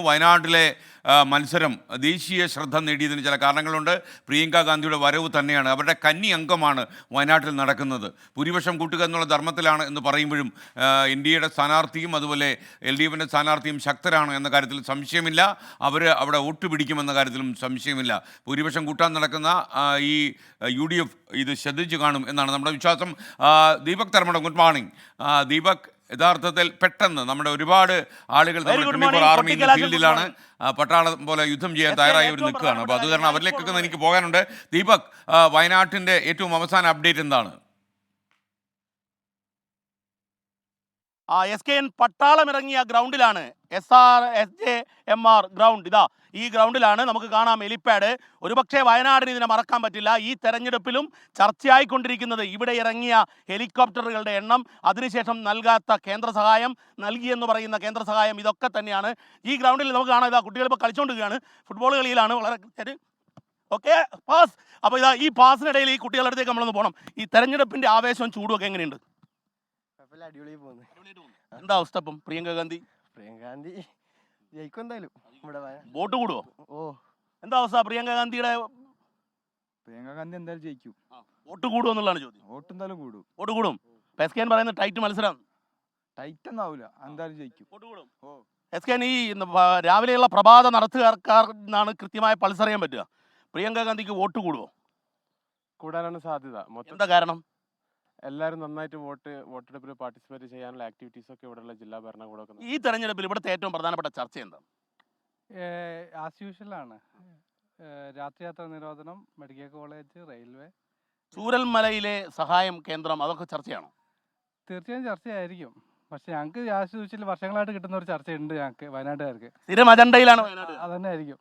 വയനാട്ടിലെ മത്സരം ദേശീയ ശ്രദ്ധ നേടിയതിന് ചില കാരണങ്ങളുണ്ട്. പ്രിയങ്ക ഗാന്ധിയുടെ വരവ് തന്നെയാണ്. അവരുടെ കന്നി അംഗമാണ് വയനാട്ടിൽ നടക്കുന്നത്. ഭൂരിപക്ഷം കൂട്ടുക എന്നുള്ള ധർമ്മത്തിലാണ് എന്ന് പറയുമ്പോഴും ഇന്ത്യയുടെ സ്ഥാനാർത്ഥിയും അതുപോലെ LDFിൻ്റെ സ്ഥാനാർത്ഥിയും ശക്തരാണ് എന്ന കാര്യത്തിൽ സംശയമില്ല. അവർ അവിടെ വോട്ട് പിടിക്കുമെന്ന കാര്യത്തിലും സംശയമില്ല. ഭൂരിപക്ഷം കൂട്ടാൻ നടക്കുന്ന ഈ UDF ഇത് ശ്രദ്ധിച്ചു കാണും എന്നാണ് നമ്മുടെ വിശ്വാസം. Deepak Dharmadam, good ദീപക്, യഥാർത്ഥത്തിൽ പെട്ടെന്ന് നമ്മുടെ ഒരുപാട് ആളുകൾ ആർമി ഫീൽഡിലാണ്, പട്ടാളം പോലെ യുദ്ധം ചെയ്യാൻ തയ്യാറായി അവർ നിൽക്കുകയാണ്. അപ്പോൾ അത് കാരണം അവരിലേക്കൊക്കെ എനിക്ക് പോകാനുണ്ട്. ദീപക്, വയനാട്ടിൻ്റെ ഏറ്റവും അവസാന അപ്ഡേറ്റ് എന്താണ്? SKN പട്ടാളം ഇറങ്ങിയ ഗ്രൗണ്ടിലാണ്, SRSJMR ഗ്രൗണ്ട്. ഇതാ ഈ ഗ്രൗണ്ടിലാണ് നമുക്ക് കാണാം ഹെലിപ്പാഡ്. ഒരുപക്ഷെ വയനാടിന് ഇതിനെ മറക്കാൻ പറ്റില്ല. ഈ തെരഞ്ഞെടുപ്പിലും ചർച്ചയായിക്കൊണ്ടിരിക്കുന്നത് ഇവിടെ ഇറങ്ങിയ ഹെലികോപ്റ്ററുകളുടെ എണ്ണം, അതിനുശേഷം നൽകാത്ത കേന്ദ്ര സഹായം, നൽകിയെന്ന് പറയുന്ന കേന്ദ്ര സഹായം, ഇതൊക്കെ തന്നെയാണ്. ഈ ഗ്രൗണ്ടിൽ നമുക്ക് കാണാം, ഇതാ കുട്ടികൾ ഇപ്പോൾ കളിച്ചുകൊണ്ടിരിക്കുകയാണ്, ഫുട്ബോൾ കളിയിലാണ്. വളരെ ഓക്കെ, പാസ്. അപ്പോൾ ഇതാ ഈ പാസിനിടയിൽ ഈ കുട്ടികളുടെ അടുത്തേക്ക് നമ്മളൊന്ന് പോകണം. ഈ തെരഞ്ഞെടുപ്പിൻ്റെ ആവേശവും ചൂടും ഒക്കെ എങ്ങനെയുണ്ട്? അടിപൊളി പോകുന്നു. എന്താ അവസ്ഥ ഇപ്പം? പ്രിയങ്ക ഗാന്ധി ജയിക്കും എന്തായാലും. വോട്ട് കൂടുവോ? എന്താ അവസ്ഥ പ്രിയങ്ക ഗാന്ധിയുടെ? പ്രിയങ്ക ഗാന്ധി എന്തായാലും ജയിക്കും. വോട്ട് കൂടുമോ എന്നുള്ളതാണ് ചോദ്യം. വോട്ട് എന്തായാലും കൂടും. വോട്ട് കൂടും. SKN പറയുന്നത് ടൈറ്റ് മത്സരം. ടൈറ്റ് ഒന്നും ആവില്ല, എന്തായാലും ജയിക്കും. വോട്ട് കൂടും. SKN ഈ രാവിലെയുള്ള പ്രഭാത നടത്തുകാർക്കാണ് കൃത്യമായ പൾസ് അറിയാൻ പറ്റുക. പ്രിയങ്ക ഗാന്ധിക്ക് വോട്ട് കൂടുവോ? കൂടാനാണ് സാധ്യത. എന്താ കാരണം? എല്ലാവരും നന്നായിട്ട് വോട്ടെടുപ്പിൽ പാർട്ടിസിപ്പേറ്റ് ചെയ്യാനുള്ള ആക്ടിവിറ്റീസ് ഒക്കെ ഇവിടെയുള്ള ജില്ലാ ഭരണകൂടമൊക്കെ. ഈ തെരഞ്ഞെടുപ്പിൽ ഇവിടുത്തെ ഏറ്റവും പ്രധാനപ്പെട്ട ചർച്ച എന്താ? ആസ് യൂഷ്വൽ ആണ്. രാത്രിയാത്രാ നിരോധനം, മെഡിക്കൽ കോളേജ്, റെയിൽവേ, ചൂരൽമലയിലെ സഹായം കേന്ദ്രം, അതൊക്കെ ചർച്ചയാണോ? തീർച്ചയായും ചർച്ചയായിരിക്കും. പക്ഷെ ഞങ്ങൾക്ക് ആസ് യൂഷ്വൽ വർഷങ്ങളായിട്ട് കിട്ടുന്ന ഒരു ചർച്ചയുണ്ട് ഞങ്ങൾക്ക് വയനാട്ടുകാർക്ക്. സ്ഥിരം അജണ്ടയിലാണ് വയനാട്. അതന്നെ ആയിരിക്കും.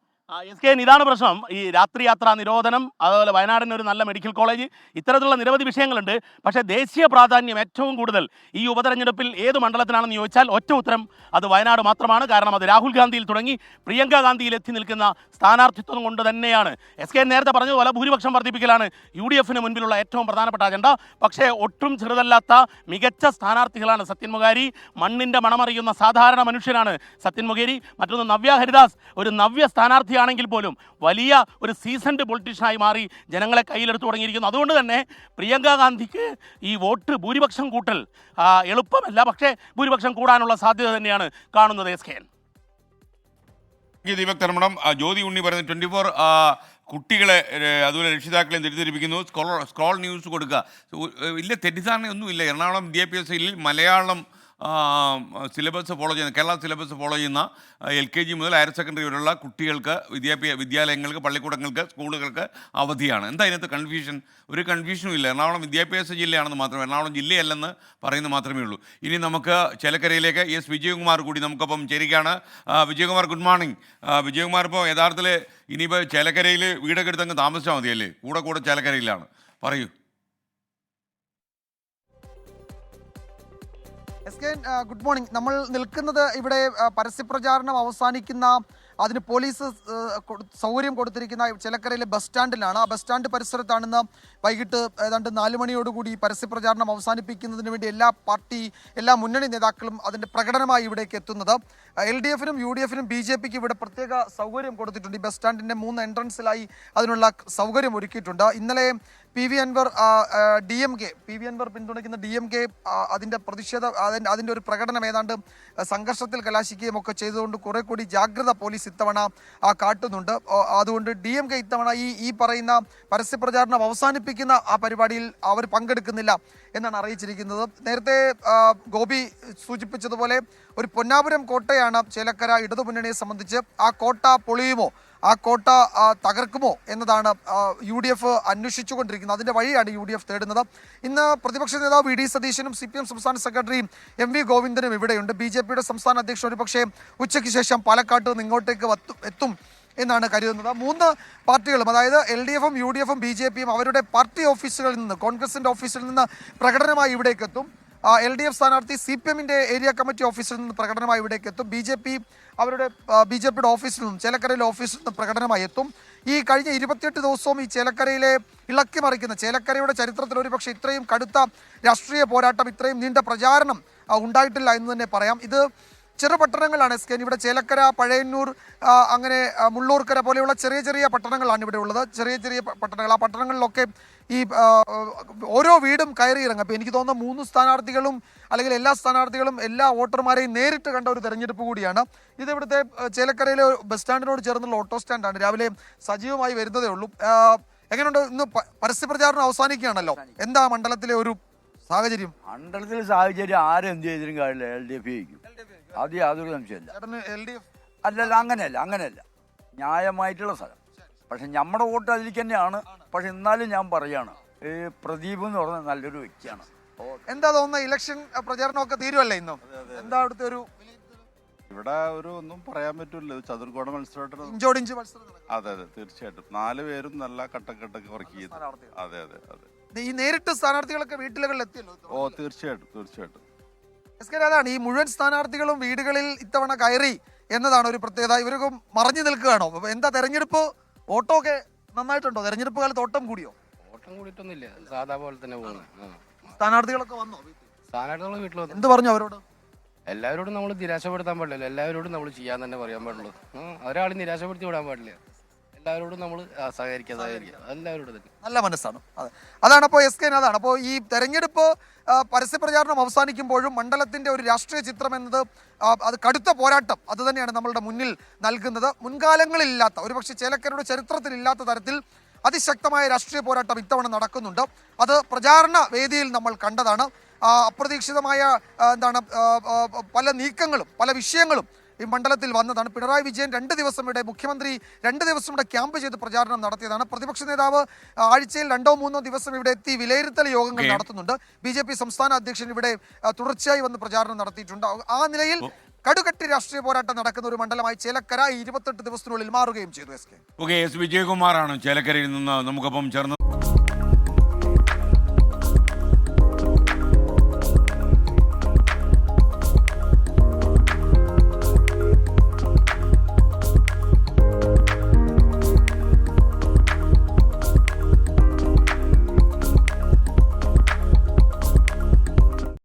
SKN ഇതാണ് പ്രശ്നം. ഈ രാത്രി യാത്രാ നിരോധനം, അതുപോലെ വയനാടിന് ഒരു നല്ല മെഡിക്കൽ കോളേജ്, ഇത്തരത്തിലുള്ള നിരവധി വിഷയങ്ങളുണ്ട്. പക്ഷേ ദേശീയ പ്രാധാന്യം ഏറ്റവും കൂടുതൽ ഈ ഉപതെരഞ്ഞെടുപ്പിൽ ഏത് മണ്ഡലത്തിനാണെന്ന് ചോദിച്ചാൽ ഒറ്റ ഉത്തരം അത് വയനാട് മാത്രമാണ്. കാരണം അത് രാഹുൽ ഗാന്ധിയിൽ തുടങ്ങി പ്രിയങ്ക ഗാന്ധിയിൽ എത്തി നിൽക്കുന്ന സ്ഥാനാർത്ഥിത്വം കൊണ്ട് തന്നെയാണ്. SKN നേരത്തെ പറഞ്ഞതുപോലെ ഭൂരിപക്ഷം വർദ്ധിപ്പിക്കലാണ് UDFന് മുൻപിലുള്ള ഏറ്റവും പ്രധാനപ്പെട്ട അജണ്ട. പക്ഷേ ഒട്ടും ചെറുതല്ലാത്ത മികച്ച സ്ഥാനാർത്ഥികളാണ്. സത്യൻ മൊകാരി മണ്ണിൻ്റെ മണമറിയുന്ന സാധാരണ മനുഷ്യനാണ് സത്യൻ മൊകാരി. മറ്റൊന്ന് നവ്യ ഹരിദാസ്, ഒരു നവ്യ സ്ഥാനാർത്ഥി ആണെങ്കിൽ പോലും വലിയ ഒരു സീസൺഡ് പൊളിറ്റീഷ്യനായി മാറി ജനങ്ങളെ കയ്യിലെടുത്ത് തുടങ്ങിയിരിക്കുന്നു. അതുകൊണ്ട് തന്നെ പ്രിയങ്ക ഗാന്ധിക്ക് ഈ വോട്ട് ഭൂരിപക്ഷം കൂട്ടൽ എളുപ്പമല്ല. പക്ഷേ ഭൂരിപക്ഷം കൂടാനുള്ള സാധ്യത തന്നെയാണ് കാണുന്നത്. SKN ദീപക് തർമടം. ജ്യോതി ഉണ്ണി പറയുന്നത് 24 കുട്ടികളെ അതുപോലെ രക്ഷിതാക്കളെയും തെറ്റിദ്ധരിപ്പിക്കുന്നു. സ്ക്രോൾ ന്യൂസ് കൊടുക്കുക. ഇല്ല, തെറ്റിദ്ധാരണയൊന്നുമില്ല. എറണാകുളം വിദ്യാഭ്യാസത്തിൽ മലയാളം സിലബസ് ഫോളോ ചെയ്യുന്ന, കേരള സിലബസ് ഫോളോ ചെയ്യുന്ന LKG മുതൽ ഹയർ സെക്കൻഡറി വരെയുള്ള കുട്ടികൾക്ക്, വിദ്യാലയങ്ങൾക്ക്, പള്ളിക്കൂടങ്ങൾക്ക്, സ്കൂളുകൾക്ക് അവധിയാണ്. എന്താ അതിനകത്ത് കൺഫ്യൂഷൻ? ഒരു കൺഫ്യൂഷനും ഇല്ല. എറണാകുളം വിദ്യാഭ്യാസ ജില്ലയാണെന്ന് മാത്രമേ, എറണാകുളം ജില്ലയല്ലെന്ന് പറയുന്നത് മാത്രമേ ഉള്ളൂ. ഇനി നമുക്ക് ചേലക്കരയിലേക്ക് വിജയകുമാർ കൂടി നമുക്കൊപ്പം ചേരുകയാണ്. Vijayakumar, good morning. വിജയകുമാർ, ഇപ്പോൾ യഥാർത്ഥത്തിൽ ഇനിയിപ്പോൾ ചേലക്കരയിൽ വീടൊക്കെ എടുത്ത് അങ്ങ് താമസിച്ചാൽ മതിയല്ലേ? കൂടെ ചേലക്കരയിലാണ്. പറയൂ. SKN good morning. നമ്മൾ നിൽക്കുന്നത് ഇവിടെ പരസ്യപ്രചാരണം അവസാനിക്കുന്ന, അതിന് പോലീസ് സൗകര്യം കൊടുത്തിരിക്കുന്ന ചേലക്കരയിലെ ബസ് സ്റ്റാൻഡിലാണ്. ആ ബസ് സ്റ്റാൻഡ് പരിസരത്താണെന്ന് വൈകിട്ട് ഏതാണ്ട് 4 മണിയോടുകൂടി പരസ്യപ്രചാരണം അവസാനിപ്പിക്കുന്നതിന് വേണ്ടി എല്ലാ മുന്നണി നേതാക്കളും അതിൻ്റെ പ്രകടനമായി ഇവിടേക്ക് എത്തുന്നത്. LDFനും UDFനും BJPക്ക് ഇവിടെ പ്രത്യേക സൗകര്യം കൊടുത്തിട്ടുണ്ട്. ഈ ബസ് സ്റ്റാൻഡിൻ്റെ 3 എൻട്രൻസിലായി അതിനുള്ള സൗകര്യം ഒരുക്കിയിട്ടുണ്ട്. ഇന്നലെ PV അൻവർ PV അൻവർ പിന്തുണയ്ക്കുന്ന DMK അതിൻ്റെ അതിൻ്റെ ഒരു പ്രകടനം ഏതാണ്ട് സംഘർഷത്തിൽ കലാശിക്കുകയും ഒക്കെ ചെയ്തുകൊണ്ട് കുറെ കൂടി ജാഗ്രത പോലീസ് ഇത്തവണ കാട്ടുന്നുണ്ട്. അതുകൊണ്ട് DMK ഇത്തവണ ഈ പറയുന്ന പരസ്യപ്രചാരണം അവസാനിപ്പിക്കുന്ന ആ പരിപാടിയിൽ അവർ പങ്കെടുക്കുന്നില്ല എന്നാണ് അറിയിച്ചിരിക്കുന്നത്. നേരത്തെ ഗോപി സൂചിപ്പിച്ചതുപോലെ ഒരു പൊന്നാപുരം കോട്ടയാണ് ചേലക്കര ഇടതുമുന്നണിയെ സംബന്ധിച്ച്. ആ കോട്ട പൊളിയുമോ, ആ കോട്ട തകർക്കുമോ എന്നതാണ് UDF അന്വേഷിച്ചുകൊണ്ടിരിക്കുന്നത്. അതിൻ്റെ വഴിയാണ് UDF തേടുന്നത്. ഇന്ന് പ്രതിപക്ഷ നേതാവ് VD സതീശനും CPM സംസ്ഥാന സെക്രട്ടറി MV ഗോവിന്ദനും ഇവിടെയുണ്ട്. BJPയുടെ സംസ്ഥാന അധ്യക്ഷൻ ഒരുപക്ഷെ ഉച്ചയ്ക്ക് ശേഷം പാലക്കാട്ട് നിന്ന് ഇങ്ങോട്ടേക്ക് എത്തും എന്നാണ് കരുതുന്നത്. 3 പാർട്ടികളും, അതായത് LDFും UDFും BJPയും അവരുടെ പാർട്ടി ഓഫീസുകളിൽ നിന്ന്, കോൺഗ്രസിൻ്റെ ഓഫീസിൽ നിന്ന് പ്രകടനമായി ഇവിടേക്ക് എത്തും. LDF സ്ഥാനാർത്ഥി CPMൻ്റെ ഏരിയ കമ്മിറ്റി ഓഫീസിൽ നിന്ന് പ്രകടനമായി ഇവിടേക്ക് എത്തും. BJPയുടെ ഓഫീസിൽ നിന്നും, ചേലക്കരയിലെ ഓഫീസിൽ നിന്നും പ്രകടനമായി എത്തും. ഈ കഴിഞ്ഞ 28 ദിവസവും ഈ ചേലക്കരയിലെ ഇളക്കി മറിക്കുന്ന, ചേലക്കരയുടെ ചരിത്രത്തിൽ ഒരുപക്ഷെ ഇത്രയും കടുത്ത രാഷ്ട്രീയ പോരാട്ടം, ഇത്രയും നീണ്ട പ്രചാരണം ഉണ്ടായിട്ടില്ല എന്ന് തന്നെ പറയാം. ഇത് ചെറു പട്ടണങ്ങളാണ് എസ് കെ. ഇവിടെ ചേലക്കര, പഴയന്നൂർ, അങ്ങനെ മുള്ളൂർക്കര പോലെയുള്ള ചെറിയ ചെറിയ പട്ടണങ്ങളാണ് ഇവിടെ ഉള്ളത്. ചെറിയ ചെറിയ പട്ടണങ്ങൾ. ആ പട്ടണങ്ങളിലൊക്കെ ഈ ഓരോ വീടും കയറി ഇറങ്ങും. അപ്പോൾ എനിക്ക് തോന്നുന്നു 3 സ്ഥാനാർത്ഥികളും അല്ലെങ്കിൽ എല്ലാ സ്ഥാനാർത്ഥികളും എല്ലാ വോട്ടർമാരെയും നേരിട്ട് കണ്ട ഒരു തെരഞ്ഞെടുപ്പ് കൂടിയാണ് ഇത്. ഇവിടുത്തെ ചേലക്കരയിലെ ബസ് സ്റ്റാൻഡിനോട് ചേർന്നുള്ള ഓട്ടോ സ്റ്റാൻഡാണ്. രാവിലെ സജീവമായി വരുന്നതേ ഉള്ളൂ. എങ്ങനെയുണ്ട്? ഇന്ന് പരസ്യപ്രചാരണം അവസാനിക്കുകയാണല്ലോ. എന്താ മണ്ഡലത്തിലെ ഒരു സാഹചര്യം? മണ്ഡലത്തിലെ സാഹചര്യം ആരെന്ത് ചെയ്തിട്ടും കാര്യമില്ല, LDF ജയിക്കും. അത് യാതൊരു സംശയമില്ല. അല്ലല്ല, അങ്ങനെയല്ല ന്യായമായിട്ടുള്ള സ്ഥലം. പക്ഷെ നമ്മുടെ വോട്ട് അതിലേക്ക് തന്നെയാണ്. പക്ഷെ എന്നാലും ഞാൻ പറയാണ്, ഈ പ്രദീപ് എന്ന് പറഞ്ഞ നല്ലൊരു വ്യക്തിയാണ്. എന്താ തോന്നുന്നത്? ഇലക്ഷൻ പ്രചാരണമൊക്കെ തീരുമല്ലേ ഇന്ന്? എന്താ അവിടുത്തെ ഒരു ഇവിടെ ഒന്നും പറയാൻ പറ്റൂല. ചതുർകോണ മത്സരമായിട്ട് ഇഞ്ചോടിഞ്ച് മത്സരം നടക്കും. അതെ തീർച്ചയായിട്ടും 4 പേരും നല്ല കട്ടക്ക് വർക്ക് ചെയ്തു. അതെ. ഈ നേരിട്ട് സ്ഥാനാർത്ഥികളൊക്കെ വീട്ടിലുകളിൽ എത്തിയല്ലോ. തീർച്ചയായിട്ടും. അതാണ് ഈ മുഴുവൻ സ്ഥാനാർത്ഥികളും വീടുകളിൽ ഇത്തവണ കയറി എന്നതാണ് ഒരു പ്രത്യേകത. ഇവരൊക്കെ മറഞ്ഞു നിൽക്കുകയാണോ? എന്താ തെരഞ്ഞെടുപ്പ് ഓട്ടോ ഒക്കെ നന്നായിട്ടുണ്ടോ? തെരഞ്ഞെടുപ്പ് കാലത്ത് ഓട്ടം കൂടിയോ? ഓട്ടം കൂടിയിട്ടൊന്നുമില്ല, സാധാ പോലെ തന്നെ പോകുന്നത്. സ്ഥാനാർത്ഥികളൊക്കെ വന്നോ? സ്ഥാനാർത്ഥികൾ വീട്ടിൽ വന്നു. എന്ത് പറഞ്ഞു അവരോട്? എല്ലാവരോടും നമ്മൾ നിരാശപ്പെടുത്താൻ പാടില്ല, എല്ലാവരോടും നമ്മൾ ചെയ്യാൻ തന്നെ പറയാൻ പാടുള്ളൂ. ഒരാളും നിരാശപ്പെടുത്തി വിടാൻ പാടില്ല. എല്ലാവരോടും നമ്മൾ സഹകരിക്കുക എല്ലാവരോടും തന്നെ നല്ല മനസ്സാണ്. അതാണ് അപ്പോൾ എസ് കെ. അതാണ് അപ്പോൾ ഈ തെരഞ്ഞെടുപ്പ് പരസ്യപ്രചാരണം അവസാനിക്കുമ്പോഴും മണ്ഡലത്തിന്റെ ഒരു രാഷ്ട്രീയ ചിത്രം എന്നത് അത് കടുത്ത പോരാട്ടം അത് തന്നെയാണ് നമ്മളുടെ മുന്നിൽ നൽകുന്നത്. മുൻകാലങ്ങളിലില്ലാത്ത, ഒരുപക്ഷെ ചേലക്കരയുടെ ചരിത്രത്തിലില്ലാത്ത തരത്തിൽ അതിശക്തമായ രാഷ്ട്രീയ പോരാട്ടം ഇത്തവണ നടക്കുന്നുണ്ട്. അത് പ്രചാരണ വേദിയിൽ നമ്മൾ കണ്ടതാണ്. അപ്രതീക്ഷിതമായ പല നീക്കങ്ങളും പല വിഷയങ്ങളും ഈ മണ്ഡലത്തിൽ വന്നതാണ്. പിണറായി വിജയൻ 2 ദിവസം ഇവിടെ, മുഖ്യമന്ത്രി 2 ദിവസം ഇവിടെ ക്യാമ്പ് ചെയ്ത് പ്രചാരണം നടത്തിയതാണ്. പ്രതിപക്ഷ നേതാവ് ആഴ്ചയിൽ 2-3 ദിവസം ഇവിടെ എത്തി വിലയിരുത്തൽ യോഗങ്ങൾ നടത്തുന്നുണ്ട്. BJP സംസ്ഥാന അധ്യക്ഷൻ ഇവിടെ തുടർച്ചയായി വന്ന് പ്രചാരണം നടത്തിയിട്ടുണ്ട്. ആ നിലയിൽ കടുകട്ടി രാഷ്ട്രീയ പോരാട്ടം നടക്കുന്ന ഒരു മണ്ഡലമായി ചേലക്കര 28 ദിവസത്തിനുള്ളിൽ മാറുകയും ചെയ്തു. S K. വിജയകുമാറാണ് ചേലക്കരയിൽ നിന്ന് നമുക്കൊപ്പം ചേർന്ന്.